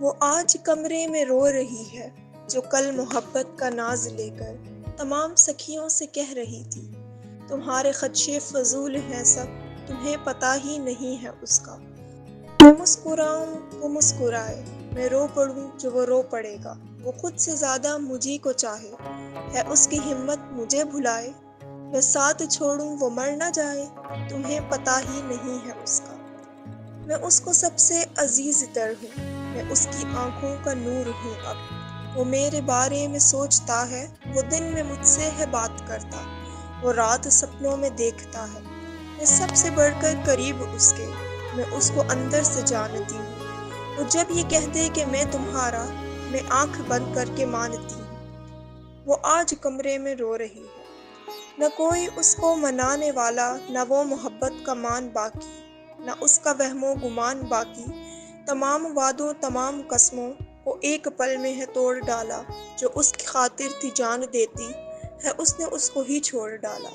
وہ آج کمرے میں رو رہی ہے جو کل محبت کا ناز لے کر تمام سکھیوں سے کہہ رہی تھی، تمہارے خدشے فضول ہیں سب، تمہیں پتہ ہی نہیں ہے اس کا۔ میں مسکراؤں وہ مسکرائے، میں رو پڑوں جو وہ رو پڑے گا، وہ خود سے زیادہ مجھی کو چاہے، ہے اس کی ہمت مجھے بھلائے، میں ساتھ چھوڑوں وہ مر نہ جائے، تمہیں پتہ ہی نہیں ہے اس کا۔ میں اس کو سب سے عزیز تر ہوں، میں اس کی آنکھوں کا نور ہوں اب، وہ میرے بارے میں سوچتا ہے، وہ دن میں مجھ سے ہے بات کرتا، وہ رات سپنوں میں دیکھتا ہے، میں سب سے بڑھ کر قریب اس کے، میں اس کو اندر سے جانتی ہوں، وہ جب یہ کہہ دے کہ میں تمہارا، میں آنکھ بند کر کے مانتی ہوں۔ وہ آج کمرے میں رو رہی ہے، نہ کوئی اس کو منانے والا، نہ وہ محبت کا مان باقی، نہ اس کا وہم و گمان باقی، تمام وعدوں تمام قسموں کو ایک پل میں ہے توڑ ڈالا، جو اس کی خاطر تھی جان دیتی ہے اس نے اس کو ہی چھوڑ ڈالا۔